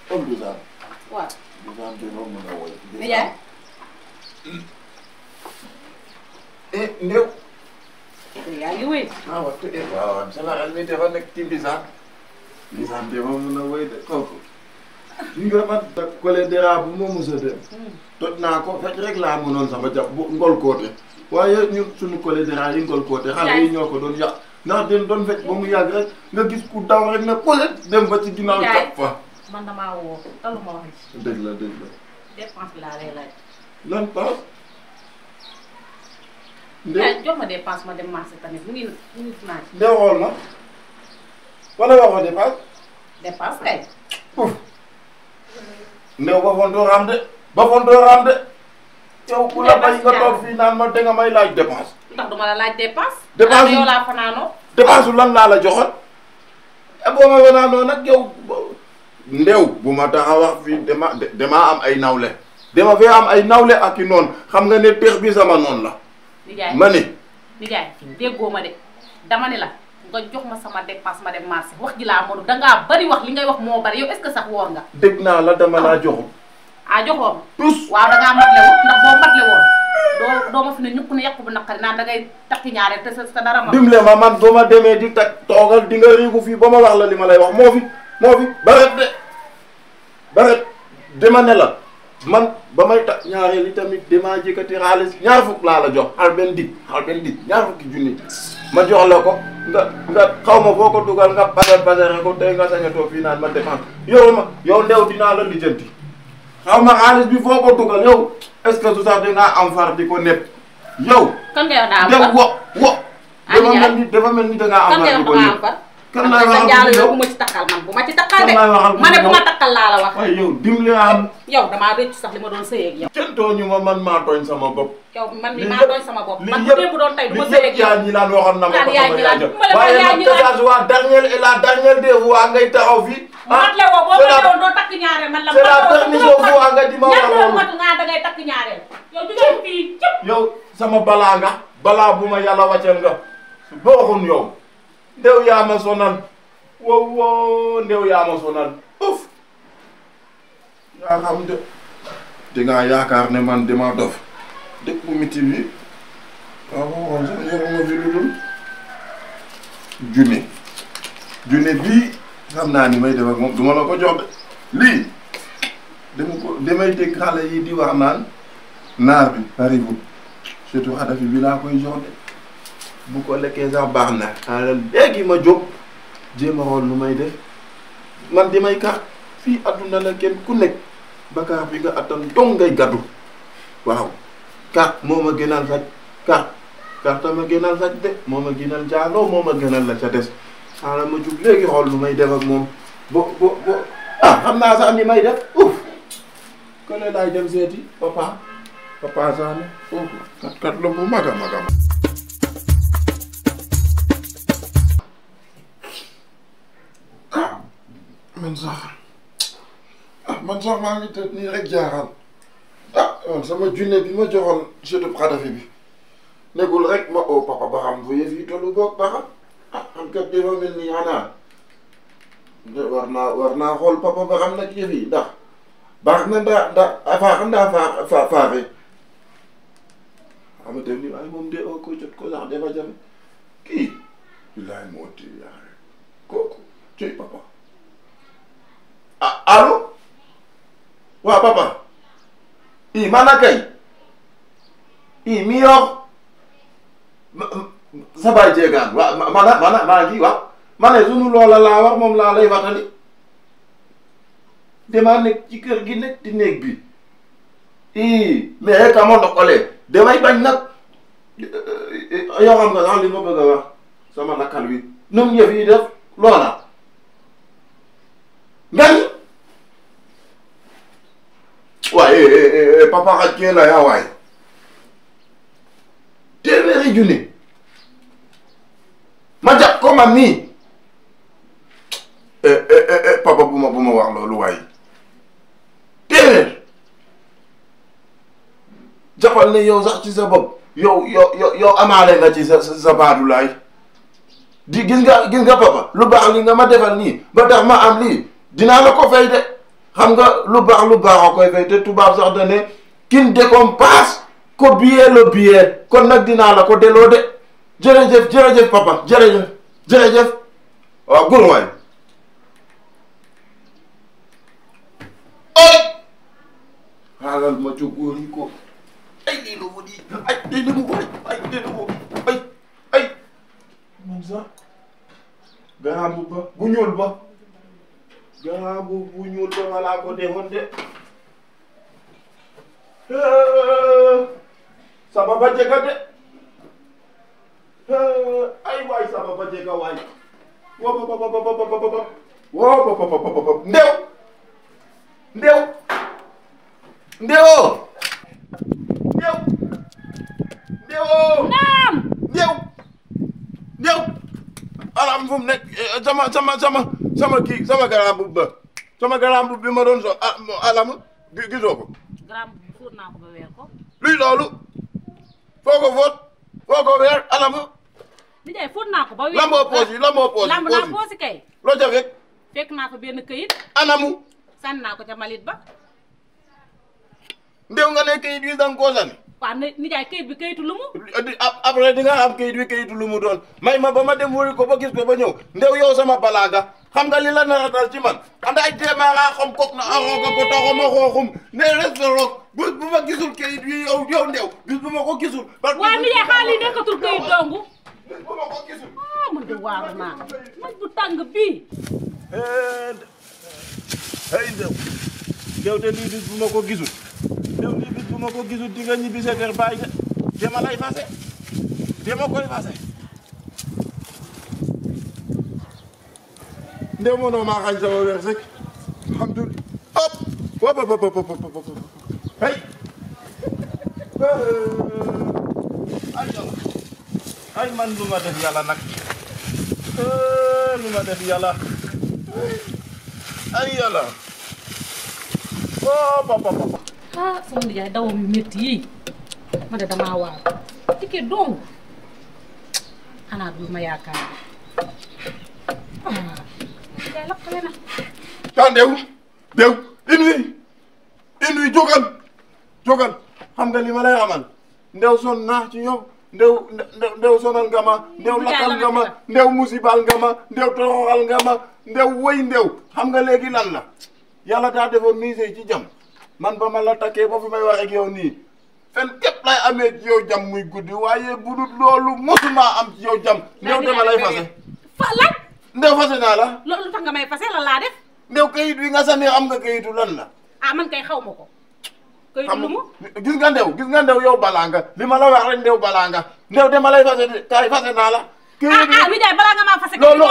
comme Diégane. waaw Diégane bi moom mën a woy. Ndiaye. Ndéw. yaa ngi wéy. waaw waaw sama xel mi dafa nekk ci Diégane. Diégane bi moom mën a woy de kooku. li nga man da collé dara bu ma mos a dem. toj naa ko fekk rek laa mënoon sama jàpp bu ngol koote. waaye ñun suñu collé dara yi ngol koote xale yi ñoo ko doon yàq. ndax den doon fekk ba mu yàgg rek nga gis ku daw rek ne polet dem ba ci ginnaaw jàpp fa. man damaa woo talu ma wax ci. dëgg la dëgg la. dépense bi laa lay laaj. lan paas. Ndéw jox ma dépense ma dem marché tamit mu ngi naaj. Ndéw xool na wala waxoo dépense. dépense kay. Ndéw ba fontoo raam de ba fontoo raam de. yow ku la bay nga toog fii naan ma danga may laaj dépense. ndax duma la laaj dépense. dépense yow laa fanaanoo. dépense lan laa la joxoon. boo ma fanaanoo nag yow. Ndéw bu ma tax a wax fii dama am ay nawle. dama fee am ay nawle ak i noonu xam nga ne teex bi sama noonu la. Ndiaye ma ne. Ndiaye déggoo ma de dama ne la nga jox ma sama dépense ma dem marché wax ji laa mënu dangaa bari wax li ngay wax moo bari yow est-ce que sax woor nga. dégg naa la dama laa joxu. ah joxoon. tous waaw dangaa matle woon ndax boo matle woon doo ma fi ne ñukk ne yàqu bu naqari naan dangay takki ñaareel te sa dara ma. dimle ma man ba ma demee di tag toogal di nga riigu fii ba ma wax la li ma lay wax moo fi baret de baret dama ne la man ba may takk ñaareel yi tamit damaa jëkkati xaalis ñaar fukk laa la jox xal benn dig ñaar fukki junni ma jox la ko nga xaw ma foo ko dugal nga basere ko tey nga sañatoo fii naan ma dépense yow Ndéw dinaa la lijjanti xaw ma xaalis bi foo ko dugal yow est-ce que tout ça dangaa am far di ko nepp yow. kan nga yow daa am far dafa mel ni dangaa am far di ko nepp. kan laay waxal yow bu ma ci takkal man bu ma ci takkal de ma ne bu ma takkal laa la wax. waaye yow dimbali am. yow damaa rëcc sax li ma doon sëy ak yow. kenn tooñu ma man maa tooñ sama bopp. yow man mi maa tooñ sama bopp. man bu dee bu doon tey du ma sëy ak yow. yaa ñi laan waxoon na ma ko sama yaay waaye nag message waa dernière et la dernière des fois ngay taxaw fii. mat la woo boo ma newoon doo takk ñaareel man la. c'est la dernière fois nga di ma wax loolu. mat nga da ngay takk ñaareel. yow jógee fii cëpp. yow sama balaa nga balaa bu ma yàlla wàcceel nga booxun yow Ndéw yaa ma sonal wow Ndéw yaa ma sonal uf yaa xam de dingaa yaakaar ne man dama dof dëkk bu miti bi waaw waxoon sax yoruma fi lu dul junne bii xam naa ni may def ak moom duma la ko jox de lii damay dégg xale yi di wax naan naar bi pariwul surtout xadafi bi laa koy jox de bu ko lekkee sax baax na xaaral léegi ma jóg jéem a xool lu may def man di may kar fii adduna la kenn ku nekk bakaar bi nga attan dong ngay gaddu waaw kar moo ma gënal saj kar ta ma gënal saj de moo ma gënal jaaloo moo ma gënal la ca des xaaral ma jóg léegi xool lu may def ak moom bo xam naa sax ni may def ko le laay dem seeti papa Sané kat la bu mag a mag a man sax maa ngi tëdd nii rek jaaxal sama junne bi ma joxoon surtout xadafi bi nekkul rek ma oo papa ba xam fu yëf yi tollu boog ba xam xam kat dafa mel ni xanaa war naa xool papa ba xam nag yëf yi ndax baax na faaxe xama def ni waaye moom de oo ko jot ko sax dafa jafe kii bilaay moo ti yaare kooku cuy papa allo waaw papa i mana kay i mi yox sa baay Diégane waaw maa ngi waaw ma ne sunu loola laa wax moom laa lay watali dama nekk ci kër gi nekk di néeg bi i mais ka mo ndokolee damay bañ nag yoo xam nga sax li ma bëgg a wax sama nakal wi num yëf yi def loola ngañ waaye papa xaj kee la yaa waay téeméeri junni ma jàpp ko man nii papa bu ma wax loolu waay téeméer jàppal ne yow sax ci sa bopp yow amaale nga ci sa baatu laay di gis nga papa lu baax li nga ma defal nii ba tax ma am lii dinaa la ko fay de xam nga lu baax a koy fay te tubaab sax da ne qui ne décompense qu'au billet le billet kon nag dinaa la ko delloo de jërëjëf papa jërëjëf waaw góor waay ay xaaral ma jóg góor yi ko ay lii la mu di ay lii la mu ko ay man sax garaam bu ñuul ba garaam bu ñuul ba walaa ko defoon de sababa jega de ay waay sababa jega waay wo Ndéw naam Ndéw alam fu mu nekk sama kii sama garaam bu bi ma doon so alam gisoo ko garaam fóot naa ko ba weer ko luy loolu foo ko weer alam nijaay fóot naa ko ba weer lamboo poos yi lamb naa poosi kay loo ca fekk naa ko benn këyit anamu sànni naa ko ca malit ba Ndéw nga ne këyit wi danga koo sànni waaw nijaay këyit bi këyitu lu mu après di nga xam këyit wi këyitu lu mu doon may ma ba ma dem wuri ko ba gis ko ba ñëw Ndéw yow sama balaaga xam nga li la nar a dal ci man anday teemaa xam kook na arooga ko taxoma xooxum ne restaurant bu ma gisul këyit wi yow Ndéw bis bu ma ko gisul waaw nijaay xaalis nekkatul këyit dongu bis bu ma ko gisul man de waaru naa man bu tàng bii hey Ndéw te lii bis bu ma ko gisul Ndéw lii bis bu ma ko gisul di nga ñibbi sa kër baay de dama lay fase dama koy fase Ndéw mënoo maa xañ sama weer sek alhamdulilah hop hey ay man lu ma def yàlla nag lu ma def yàlla ay yàlla sama nijaay dawam yu métti yii ma de damaa waar ticket dong xanaa du ma yaakaar nijaay lakkale na taa Ndéw jógal xam nga li ma lay xamal Ndéw son naa ci yow Ndéw sonal nga ma Ndéw lakkal nga ma Ndéw musibal nga ma Ndéw toroxal nga ma Ndéw woy Ndéw xam nga léegi lan la yàlla daa defoon nii sey ci jam man ba ma la takkee ba fi may wax ak yow nii fen képp lay amee ci yow jam muy guddi waaye bu dul loolu mosuma am ci yow jam Ndéw dama lay fase lan Ndéw fase naa la loolu tax nga may fase lan laa def Ndéw kayit wi nga sànni am nga kayitu lan la man kay xaw ma ko kayitu lu mu gis nga Ndéw yow balaa nga li ma la wax rek Ndéw balaa nga Ndéw dama lay fase kay fase naa la nijaay balaa nga maa fase loolu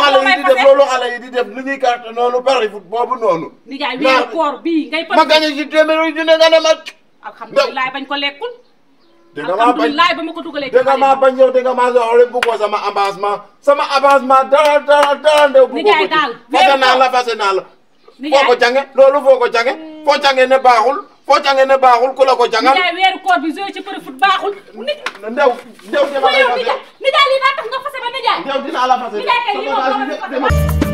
xale yi di def li ñuy carte noonu pari foot boobu noonu nijaay weeru koor bii ngay ma gañe ci téeméeri junne nga ne ma alhamdulilah bañ ko lekkul danga maa bañ ba ma ko dugalee danga maa bañ yow danga maa soxla bu ko sama avancement dara Ndéw bu ko fase naa la foo ko jange loolu foo ko jange foo jange ne baaxul ku la ko jangal nijaay weeru koor bi joué ci pari foot baaxul Ndéw dama lay fase nijaay lii daa tax nga fase ba nijaay Ndéw dinaa la fase nijaay kay